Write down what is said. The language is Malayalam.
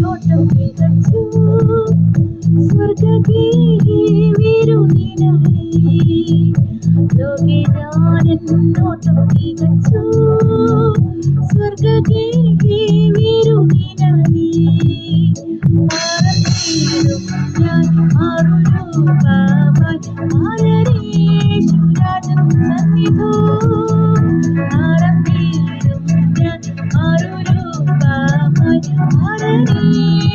ോട്ടം തികച്ചു സ്വർഗീവിരുദിനായി ലോകെ ഞാനെന്നോട്ടം തികച്ചു സ്വർഗീവിരുദിനായി മാറത്തീരും ഞാൻ മാറുരൂപമായി മാരരേശുരാജൻ സന്നിധോ മാറത്തീരും ഞാൻ മാറുരൂപമായി മാരരേ